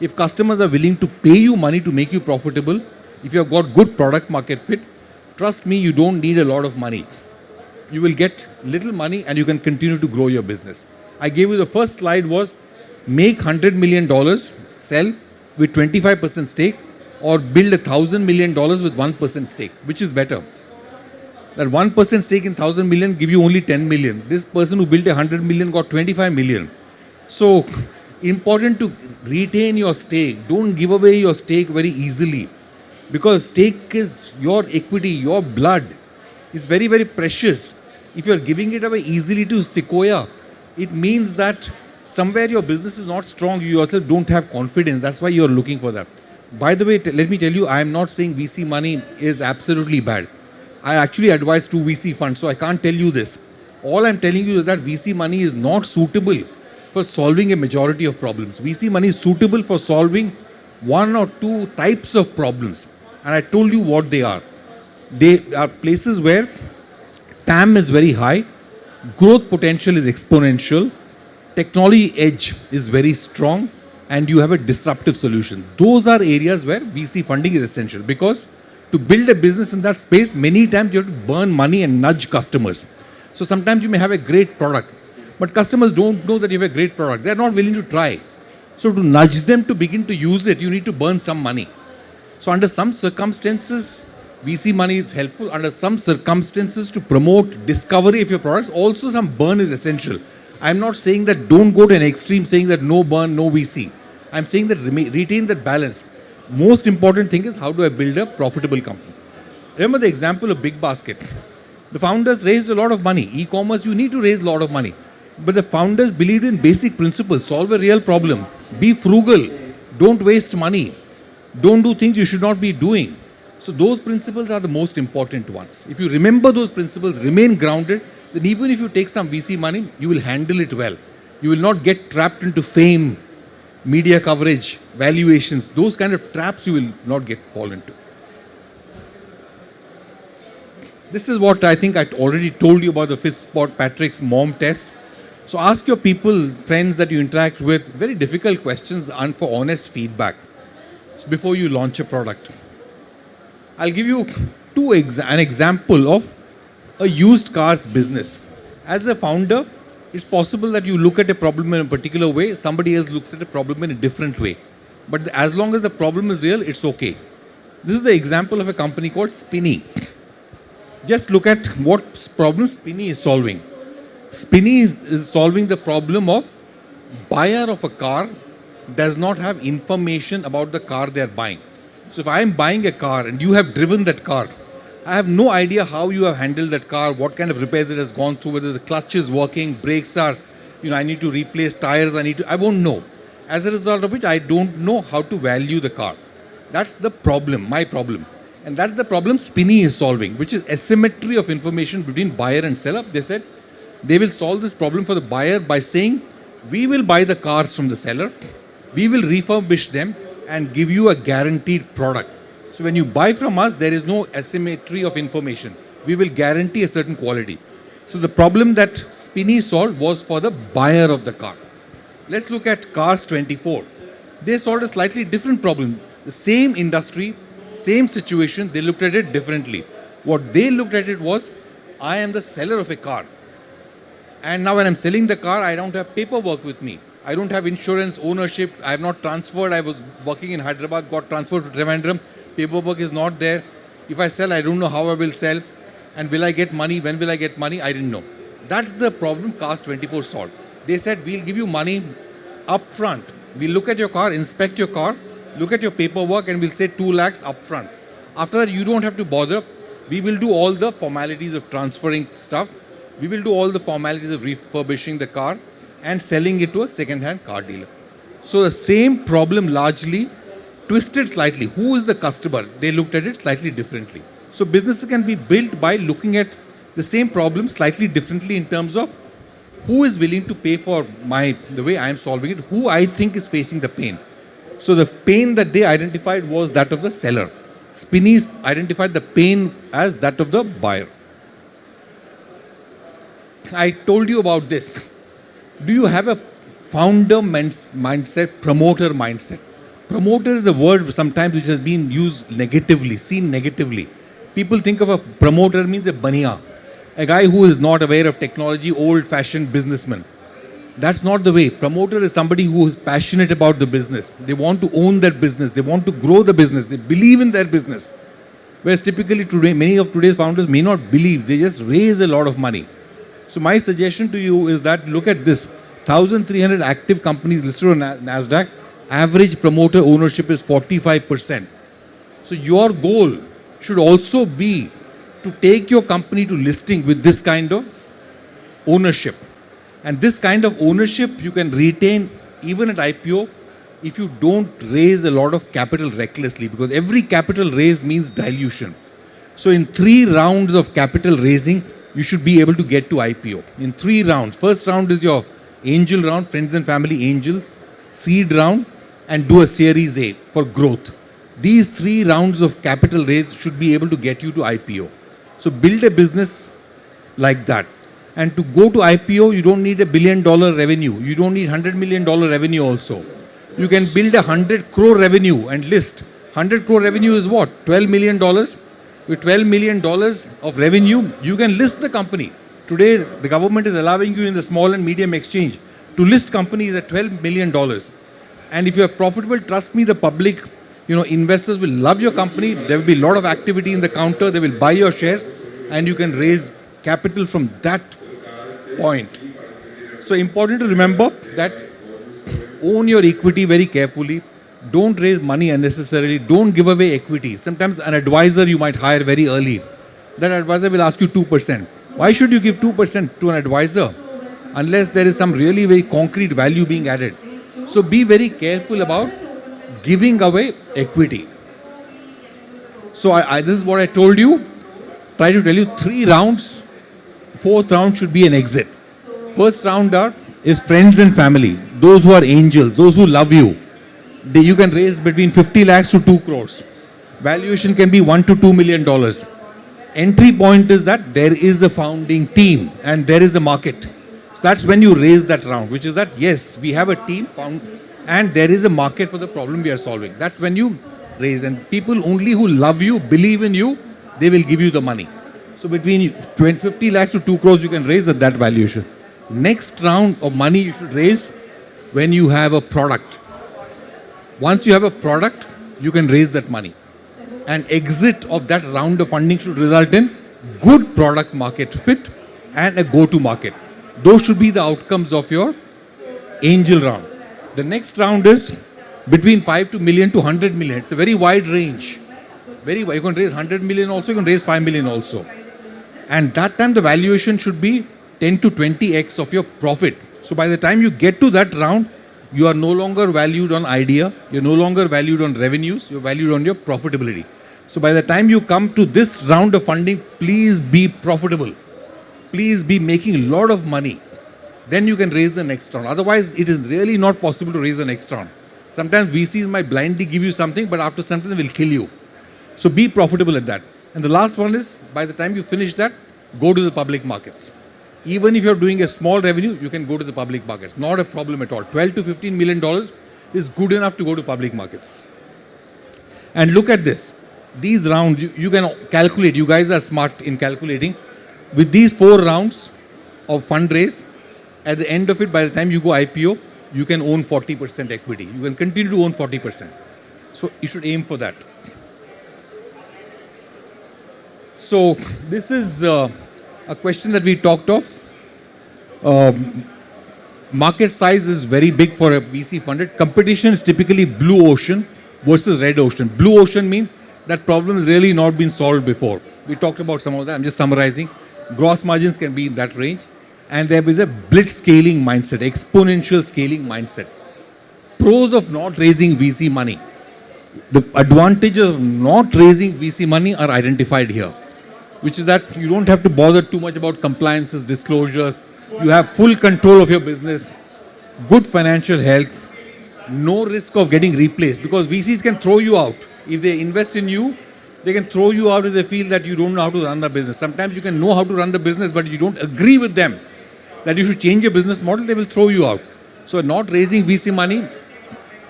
If customers are willing to pay you money to make you profitable, if you have got good product market fit, trust me, you don't need a lot of money. You will get little money and you can continue to grow your business. I gave you the first slide was make $100 million, sell with 25% stake, or build $1,000 million with 1% stake. Which is better? That 1% stake in 1,000 million give you only 10 million. This person who built 100 million got 25 million. So important to retain your stake. Don't give away your stake very easily, because stake is your equity, your blood. It's very, very precious. If you're giving it away easily to Sequoia, it means that somewhere your business is not strong. You yourself don't have confidence. That's why you're looking for that. By the way, let me tell you, I am not saying VC money is absolutely bad. I actually advise 2 VC funds, so I can't tell you this. All I'm telling you is that VC money is not suitable for solving a majority of problems. VC money is suitable for solving 1 or 2 types of problems. And I told you what they are. They are places where TAM is very high, growth potential is exponential, technology edge is very strong, and you have a disruptive solution. Those are areas where VC funding is essential, because to build a business in that space, many times you have to burn money and nudge customers. So sometimes you may have a great product, but customers don't know that you have a great product. They're not willing to try. So to nudge them to begin to use it, you need to burn some money. So under some circumstances, VC money is helpful. Under some circumstances, to promote discovery of your products, also some burn is essential. I'm not saying that don't go to an extreme, saying that no burn, no VC. I'm saying that retain that balance. Most important thing is, how do I build a profitable company? Remember the example of Big Basket. The founders raised a lot of money. E-commerce, you need to raise a lot of money. But the founders believed in basic principles. Solve a real problem. Be frugal. Don't waste money. Don't do things you should not be doing. So those principles are the most important ones. If you remember those principles, remain grounded, then even if you take some VC money, you will handle it well. You will not get trapped into fame, media coverage, valuations. Those kind of traps you will not fall into. This is what I think I already told you about the Fitzpatrick's mom test. So ask your people, friends that you interact with, very difficult questions and for honest feedback before you launch a product. I'll give you an example of a used cars business. As a founder, it's possible that you look at a problem in a particular way, somebody else looks at a problem in a different way. But as long as the problem is real, it's okay. This is the example of a company called Spinny. Just look at what problem Spinny is solving. Spinny is solving the problem of buyer of a car does not have information about the car they are buying. So if I am buying a car and you have driven that car, I have no idea how you have handled that car, what kind of repairs it has gone through, whether the clutch is working, brakes are, I need to replace tires, I won't know. As a result of which, I don't know how to value the car. That's the problem, my problem. And that's the problem Spinny is solving, which is asymmetry of information between buyer and seller. They said they will solve this problem for the buyer by saying, We will buy the cars from the seller, we will refurbish them and give you a guaranteed product. So when you buy from us, there is no asymmetry of information. We will guarantee a certain quality. So the problem that Spinny solved was for the buyer of the car. Let's look at Cars 24. They solved a slightly different problem. The same industry, same situation, they looked at it differently. What they looked at it was, I am the seller of a car. And now when I'm selling the car, I don't have paperwork with me. I don't have insurance, ownership. I have not transferred. I was working in Hyderabad, got transferred to Trivandrum. Paperwork is not there. If I sell, I don't know how I will sell. And will I get money? When will I get money? I didn't know. That's the problem Cars 24 solved. They said, we'll give you money up front. We'll look at your car, inspect your car, look at your paperwork, and we'll say 2 lakhs up front. After that, you don't have to bother. We will do all the formalities of transferring stuff. We will do all the formalities of refurbishing the car and selling it to a second-hand car dealer. So the same problem largely twisted slightly. Who is the customer? They looked at it slightly differently. So businesses can be built by looking at the same problem slightly differently in terms of who is willing to pay for the way I am solving it, who I think is facing the pain. So the pain that they identified was that of the seller. Spinneys identified the pain as that of the buyer. I told you about this. Do you have a founder mindset, promoter mindset? Promoter is a word sometimes which has been used negatively, seen negatively. People think of a promoter means a baniya, a guy who is not aware of technology, old-fashioned businessman. That's not the way. Promoter is somebody who is passionate about the business. They want to own that business. They want to grow the business. They believe in their business. Whereas typically today, many of today's founders may not believe. They just raise a lot of money. So my suggestion to you is that look at this. 1,300 active companies listed on NASDAQ. Average promoter ownership is 45%. So your goal should also be to take your company to listing with this kind of ownership. And this kind of ownership you can retain even at IPO if you don't raise a lot of capital recklessly, because every capital raise means dilution. So in 3 rounds of capital raising, you should be able to get to IPO. In 3 rounds. First round is your angel round, friends and family angels, seed round, and do a series A for growth. These 3 rounds of capital raise should be able to get you to IPO. So build a business like that. And to go to IPO, you don't need $1 billion revenue. You don't need $100 million revenue also. You can build 100 crore revenue and list. 100 crore revenue is what? $12 million. With $12 million of revenue, you can list the company. Today, the government is allowing you in the small and medium exchange to list companies at $12 million. And if you are profitable, trust me, the public, investors will love your company. There will be a lot of activity in the counter. They will buy your shares and you can raise capital from that point. So important to remember that own your equity very carefully. Don't raise money unnecessarily. Don't give away equity. Sometimes an advisor you might hire very early. That advisor will ask you 2%. Why should you give 2% to an advisor unless there is some really very concrete value being added? So be very careful about giving away equity. So this is what I told you. Try to tell you 3 rounds. 4th round should be an exit. First round is friends and family. Those who are angels, those who love you. You can raise between 50 lakhs to 2 crores. Valuation can be $1 to $2 million. Entry point is that there is a founding team and there is a market. That's when you raise that round, which is that, yes, we have a team found and there is a market for the problem we are solving. That's when you raise. And people only who love you, believe in you, they will give you the money. So between 50 lakhs to 2 crores, you can raise at that valuation. Next round of money you should raise when you have a product. Once you have a product, you can raise that money. And exit of that round of funding should result in good product market fit and a go-to market. Those should be the outcomes of your angel round. The next round is between 5 to million to 100 million. It's a very wide range. Very wide. You can raise 100 million also, you can raise 5 million also. And that time the valuation should be 10 to 20x of your profit. So by the time you get to that round, you are no longer valued on idea, you're no longer valued on revenues, you're valued on your profitability. So by the time you come to this round of funding, please be profitable. Please be making a lot of money. then you can raise the next round. Otherwise, it is really not possible to raise the next round. Sometimes VCs might blindly give you something, but after something they will kill you. So be profitable at that. And the last one is, by the time you finish that, go to the public markets. Even if you're doing a small revenue, you can go to the public markets. Not a problem at all. $12 to $15 million is good enough to go to public markets. And look at this. These rounds, you can calculate. You guys are smart in calculating. With these 4 rounds of fundraise, at the end of it, by the time you go IPO, you can own 40% equity. You can continue to own 40%. So you should aim for that. So this is a question that we talked of. Market size is very big for a VC funded. Competition is typically blue ocean versus red ocean. Blue ocean means that problem has really not been solved before. We talked about some of that. I'm just summarizing. Gross margins can be in that range. And there is a blitz scaling mindset, exponential scaling mindset. Pros of not raising VC money. The advantages of not raising VC money are identified here, which is that you don't have to bother too much about compliances, disclosures. You have full control of your business, good financial health, no risk of getting replaced, because VCs can throw you out. If they invest in you, they can throw you out if they feel that you don't know how to run the business. Sometimes you can know how to run the business, but you don't agree with them that you should change your business model, they will throw you out. So not raising VC money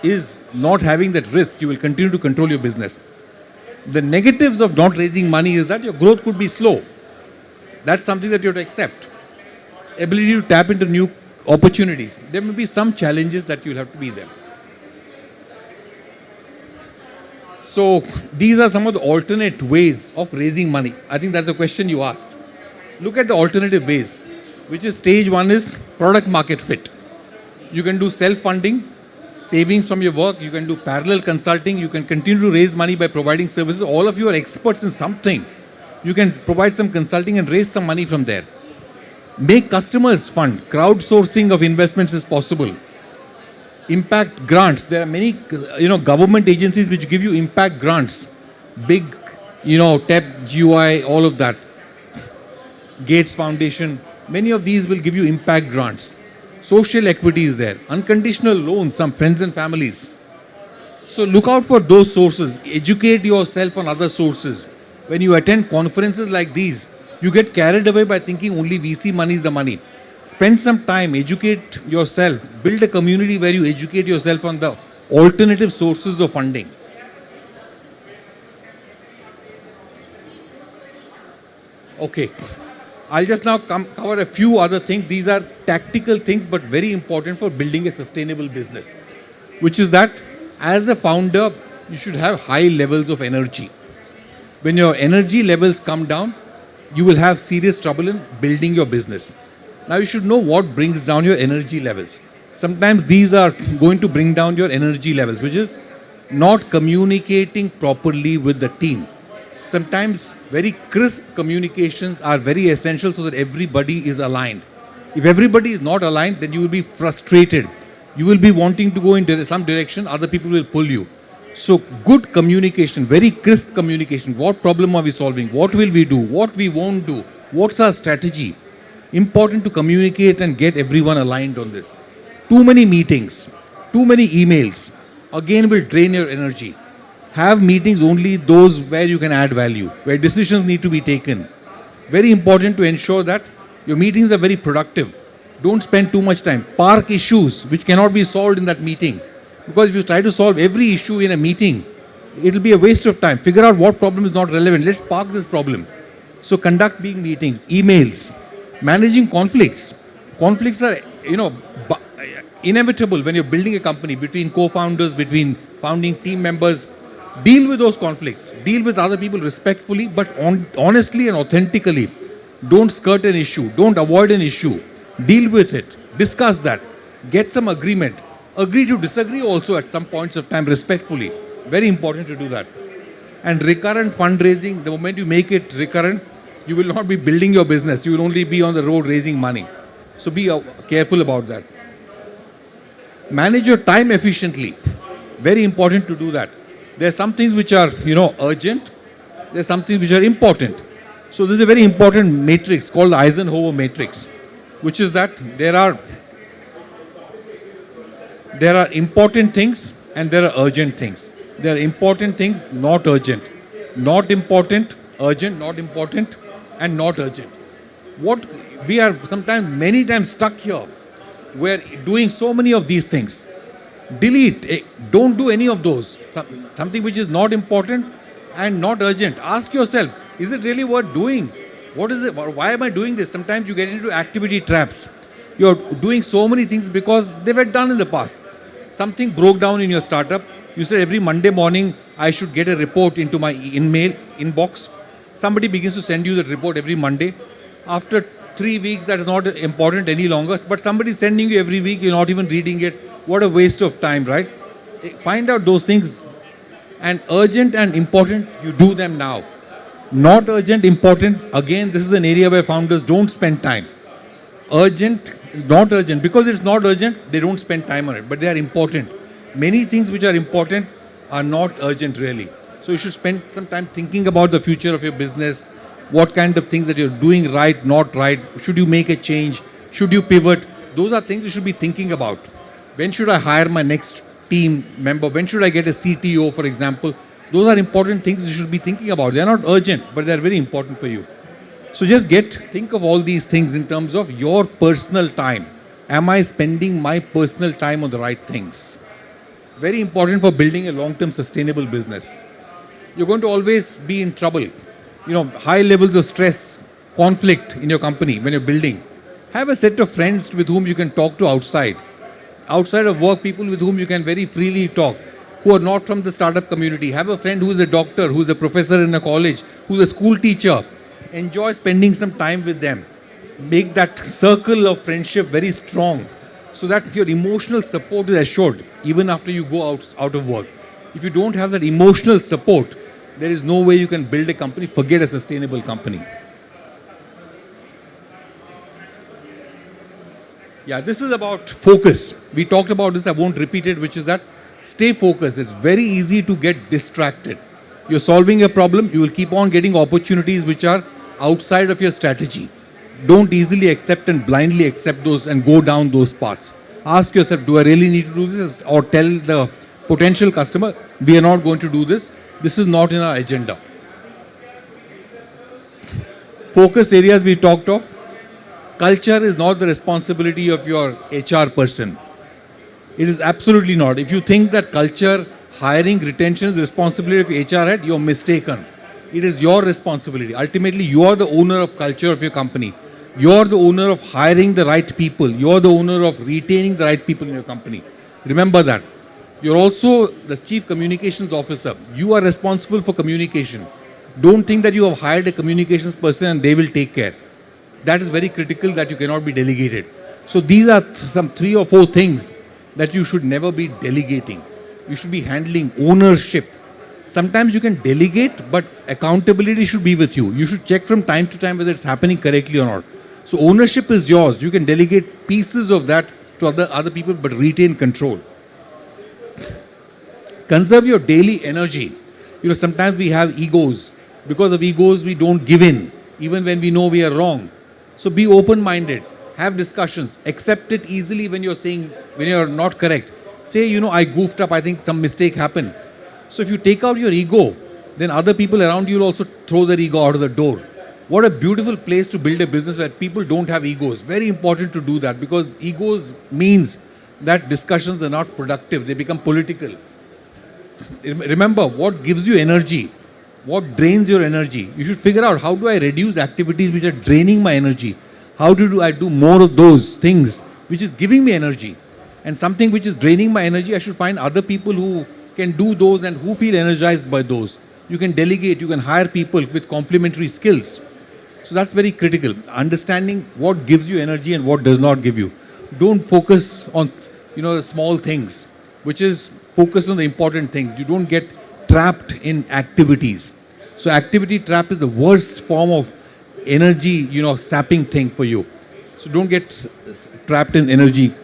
is not having that risk. You will continue to control your business. The negatives of not raising money is that your growth could be slow. That's something that you have to accept. Ability to tap into new opportunities. There may be some challenges that you'll have to be there. So these are some of the alternate ways of raising money. I think that's the question you asked. Look at the alternative ways, which is stage 1 is product market fit. You can do self-funding, savings from your work, you can do parallel consulting, you can continue to raise money by providing services. All of you are experts in something. You can provide some consulting and raise some money from there. Make customers fund. Crowdsourcing of investments is possible. Impact grants. There are many government agencies which give you impact grants. Big, TEP, GUI, all of that. Gates Foundation. Many of these will give you impact grants. Social equity is there. Unconditional loans, some friends and families. So look out for those sources. Educate yourself on other sources. When you attend conferences like these, you get carried away by thinking only VC money is the money. Spend some time, educate yourself. Build a community where you educate yourself on the alternative sources of funding. Okay. I'll just now cover a few other things. These are tactical things, but very important for building a sustainable business, which is that as a founder, you should have high levels of energy. When your energy levels come down, you will have serious trouble in building your business. Now you should know what brings down your energy levels. Sometimes these are going to bring down your energy levels, which is not communicating properly with the team. Sometimes very crisp communications are very essential so that everybody is aligned. If everybody is not aligned, then you will be frustrated. You will be wanting to go in some direction, other people will pull you. So good communication, very crisp communication. What problem are we solving? What will we do? What we won't do? What's our strategy? Important to communicate and get everyone aligned on this. Too many meetings, too many emails, again will drain your energy. Have meetings only those where you can add value, where decisions need to be taken. Very important to ensure that your meetings are very productive. Don't spend too much time. Park issues which cannot be solved in that meeting. Because if you try to solve every issue in a meeting, it will be a waste of time. Figure out what problem is not relevant. Let's park this problem. So conduct big meetings, emails, managing conflicts. Conflicts are, inevitable when you're building a company between co-founders, between founding team members. Deal with those conflicts. Deal with other people respectfully, but honestly and authentically. Don't skirt an issue. Don't avoid an issue. Deal with it. Discuss that. Get some agreement. Agree to disagree also at some points of time respectfully. Very important to do that. And recurrent fundraising, the moment you make it recurrent, you will not be building your business. You will only be on the road raising money. So be careful about that. Manage your time efficiently. Very important to do that. There are some things which are, urgent. There are some things which are important. So this is a very important matrix called the Eisenhower matrix. which is that there are important things and there are urgent things. There are important things, not urgent. Not important, urgent, not important, and not urgent. What we are sometimes, many times stuck here. We're doing so many of these things. Delete. Don't do any of those. Something which is not important and not urgent. Ask yourself, is it really worth doing? What is it? Why am I doing this? Sometimes you get into activity traps. You're doing so many things because they were done in the past. Something broke down in your startup. You said every Monday morning I should get a report into my email inbox. Somebody begins to send you the report every Monday. After 3 weeks, that is not important any longer. But somebody is sending you every week, you're not even reading it. What a waste of time, right? Find out those things. And urgent and important, you do them now. Not urgent, important, again, this is an area where founders don't spend time. Urgent, not urgent. Because it's not urgent, they don't spend time on it. But they are important. Many things which are important are not urgent really. So you should spend some time thinking about the future of your business. What kind of things that you're doing right, not right. Should you make a change? Should you pivot? Those are things you should be thinking about. When should I hire my next team member? When should I get a CTO, for example? Those are important things you should be thinking about. They're not urgent, but they're very important for you. So just think of all these things in terms of your personal time. Am I spending my personal time on the right things? Very important for building a long-term sustainable business. You're going to always be in trouble. High levels of stress, conflict in your company when you're building. Have a set of friends with whom you can talk to outside. Outside of work, people with whom you can very freely talk, who are not from the startup community. Have a friend who is a doctor, who is a professor in a college, who is a school teacher. Enjoy spending some time with them. Make that circle of friendship very strong so that your emotional support is assured even after you go out of work. If you don't have that emotional support, there is no way you can build a company, forget a sustainable company. Yeah, this is about focus. We talked about this, I won't repeat it, which is that stay focused. It's very easy to get distracted. You're solving a problem, you will keep on getting opportunities which are outside of your strategy. Don't easily accept and blindly accept those and go down those paths. Ask yourself, do I really need to do this? Or tell the potential customer, we are not going to do this. This is not in our agenda. Focus areas we talked of. Culture is not the responsibility of your HR person. It is absolutely not. If you think that culture, hiring, retention is the responsibility of HR head, you're mistaken. It is your responsibility. Ultimately, you are the owner of culture of your company. You're the owner of hiring the right people. You're the owner of retaining the right people in your company. Remember that. You're also the chief communications officer. You are responsible for communication. Don't think that you have hired a communications person and they will take care. That is very critical, that you cannot be delegated. So these are some 3 or 4 things that you should never be delegating. You should be handling ownership. Sometimes you can delegate, but accountability should be with you. You should check from time to time whether it's happening correctly or not. So ownership is yours. You can delegate pieces of that to other people, but retain control. Conserve your daily energy. Sometimes we have egos. Because of egos, we don't give in, even when we know we are wrong. So be open-minded. Have discussions. Accept it easily when you're not correct. Say, I goofed up. I think some mistake happened. So if you take out your ego, then other people around you will also throw their ego out of the door. What a beautiful place to build a business where people don't have egos. Very important to do that, because egos means that discussions are not productive. They become political. Remember, what gives you energy? What drains your energy? You should figure out, how do I reduce activities which are draining my energy? How do I do more of those things which is giving me energy? And something which is draining my energy, I should find other people who can do those and who feel energized by those. You can delegate, you can hire people with complementary skills. So that's very critical. Understanding what gives you energy and what does not give you. Don't focus on small things, which is focus on the important things. You don't get trapped in activities. So activity trap is the worst form of energy, sapping thing for you. So don't get trapped in energy.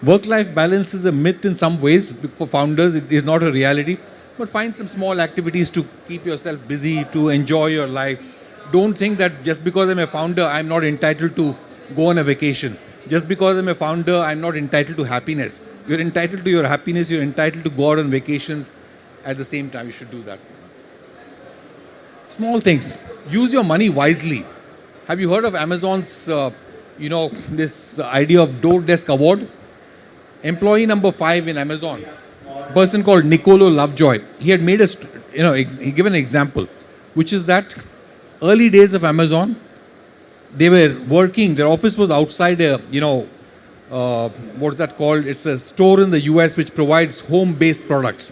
Work-life balance is a myth in some ways. For founders, it is not a reality. But find some small activities to keep yourself busy, to enjoy your life. Don't think that just because I'm a founder, I'm not entitled to go on a vacation. Just because I'm a founder, I'm not entitled to happiness. You're entitled to your happiness. You're entitled to go out on vacations. At the same time, you should do that. Small things. Use your money wisely. Have you heard of Amazon's, this idea of Door Desk Award? Employee number 5 in Amazon, a person called Nicolo Lovejoy. He had made he given an example, which is that early days of Amazon, they were working. Their office was outside what's that called? It's a store in the US which provides home-based products.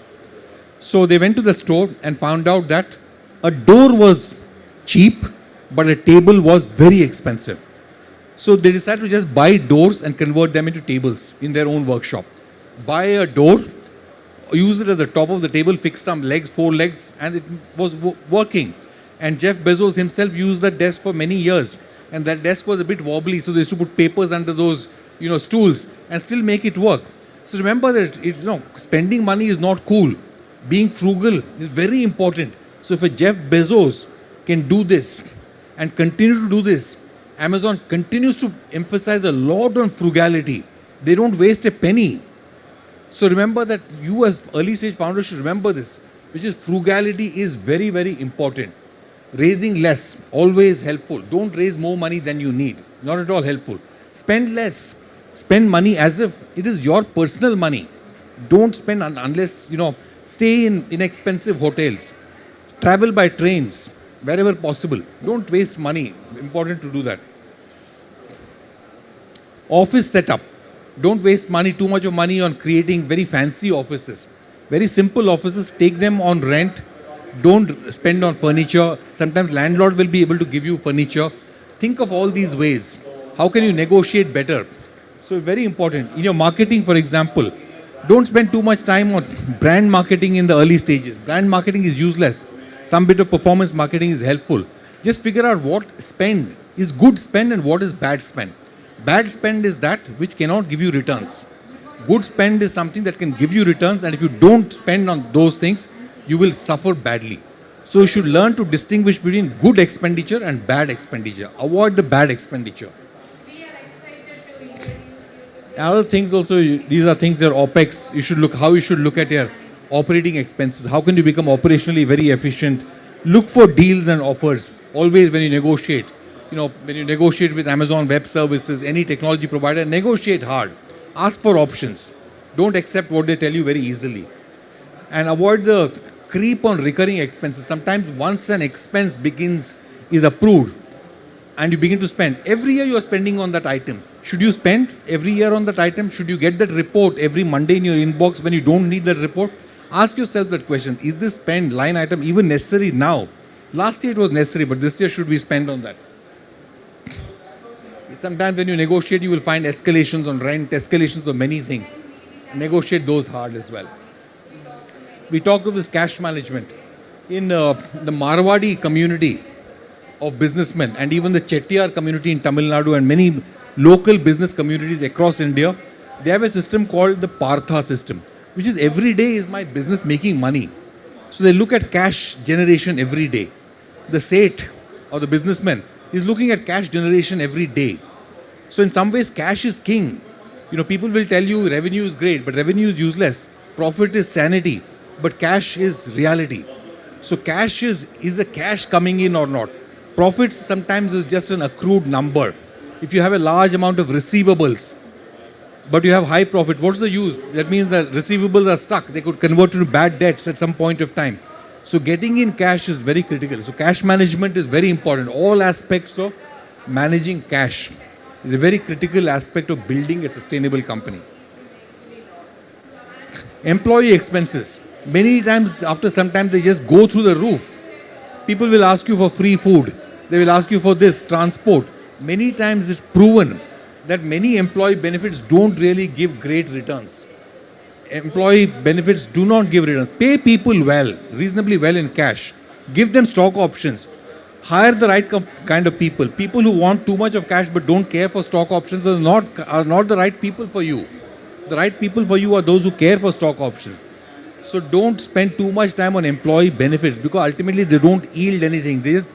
So they went to the store and found out that a door was cheap, but a table was very expensive. So they decided to just buy doors and convert them into tables in their own workshop. Buy a door, use it at the top of the table, fix some legs, 4 legs, and it was working. And Jeff Bezos himself used that desk for many years. And that desk was a bit wobbly, so they used to put papers under those, stools and still make it work. So remember that spending money is not cool. Being frugal is very important. So if a Jeff Bezos can do this and continue to do this, Amazon continues to emphasize a lot on frugality. They don't waste a penny. So remember that you as early stage founders should remember this, which is frugality is very, very important. Raising less, always helpful. Don't raise more money than you need. Not at all helpful. Spend less. Spend money as if it is your personal money. Don't spend unless, stay in inexpensive hotels. Travel by trains wherever possible. Don't waste money. Important to do that. Office setup. Don't waste too much of money on creating very fancy offices. Very simple offices, take them on rent. Don't spend on furniture. Sometimes landlord will be able to give you furniture. Think of all these ways. How can you negotiate better? So very important. In your marketing, for example, don't spend too much time on brand marketing in the early stages. Brand marketing is useless. Some bit of performance marketing is helpful. Just figure out what spend is good spend and what is bad spend. Bad spend is that which cannot give you returns. Good spend is something that can give you returns, and if you don't spend on those things, you will suffer badly. So you should learn to distinguish between good expenditure and bad expenditure. Avoid the bad expenditure. Other things also, these are things that are OPEX. You should look at your operating expenses. How can you become operationally very efficient? Look for deals and offers. Always when you negotiate. When you negotiate with Amazon Web Services, any technology provider, negotiate hard. Ask for options. Don't accept what they tell you very easily. And avoid the creep on recurring expenses. Sometimes once an expense is approved and you begin to spend, every year you are spending on that item. Should you spend every year on that item? Should you get that report every Monday in your inbox when you don't need that report? Ask yourself that question. Is this spend line item even necessary now? Last year it was necessary, but this year should we spend on that? Sometimes when you negotiate, you will find escalations on rent, escalations on many things. Negotiate those hard as well. We talked of this cash management. In the Marwadi community of businessmen and even the Chettiar community in Tamil Nadu and many local business communities across India, they have a system called the Partha system, which is every day is my business making money. So they look at cash generation every day. The Seth or the businessman is looking at cash generation every day. So in some ways, cash is king. People will tell you revenue is great, but revenue is useless. Profit is sanity, but cash is reality. So cash is a cash coming in or not. Profits sometimes is just an accrued number. If you have a large amount of receivables, but you have high profit, what's the use? That means the receivables are stuck. They could convert into bad debts at some point of time. So getting in cash is very critical. So cash management is very important. All aspects of managing cash is a very critical aspect of building a sustainable company. Employee expenses. Many times, after some time, they just go through the roof. People will ask you for free food. They will ask you for this, transport. Many times it's proven that many employee benefits don't really give great returns. Employee benefits do not give returns. Pay people well, reasonably well in cash. Give them stock options. Hire the right kind of people. People who want too much of cash but don't care for stock options are not the right people for you. The right people for you are those who care for stock options. So don't spend too much time on employee benefits because ultimately they don't yield anything. They just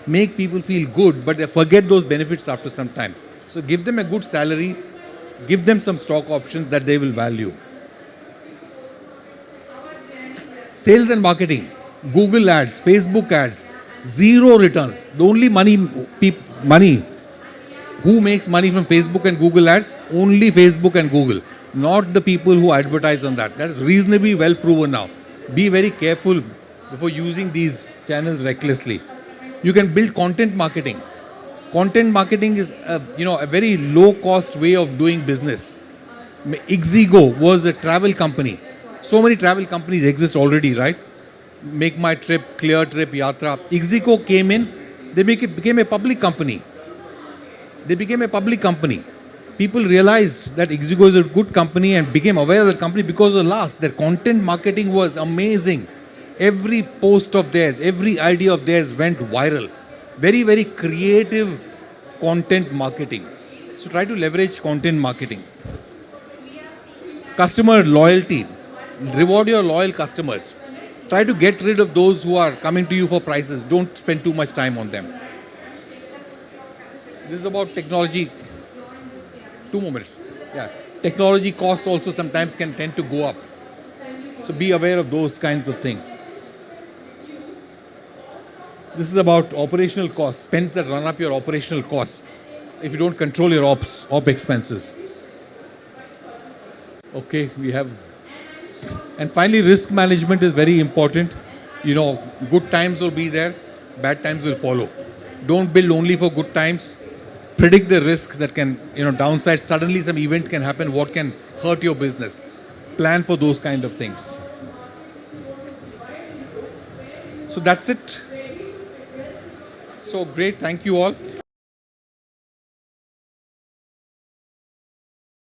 make people feel good, but they forget those benefits after some time. So give them a good salary, give them some stock options that they will value. Sales and marketing, Google ads, Facebook ads, zero returns. The only money who makes money from Facebook and Google ads? Only Facebook and Google, not the people who advertise on that. That is reasonably well proven now. Be very careful before using these channels recklessly. You can build content marketing. Content marketing is a very low cost way of doing business. Ixigo was a travel company. So many travel companies exist already, right? Make My Trip, Clear Trip, Yatra. Ixigo came in, became a public company. People realized that Ixigo is a good company and became aware of the company because of last. Their content marketing was amazing. Every post of theirs, every idea of theirs went viral. Very, very creative content marketing. So try to leverage content marketing. Customer loyalty. Reward your loyal customers. Try to get rid of those who are coming to you for prices. Don't spend too much time on them. This is about technology. 2 more minutes. Yeah. Technology costs also sometimes can tend to go up. So be aware of those kinds of things. This is about operational costs, spends that run up your operational costs if you don't control your op expenses. Okay, we have. And finally, risk management is very important. Good times will be there, bad times will follow. Don't build only for good times. Predict the risk that can, downside. Suddenly some event can happen, what can hurt your business. Plan for those kind of things. So that's it. So great, thank you all.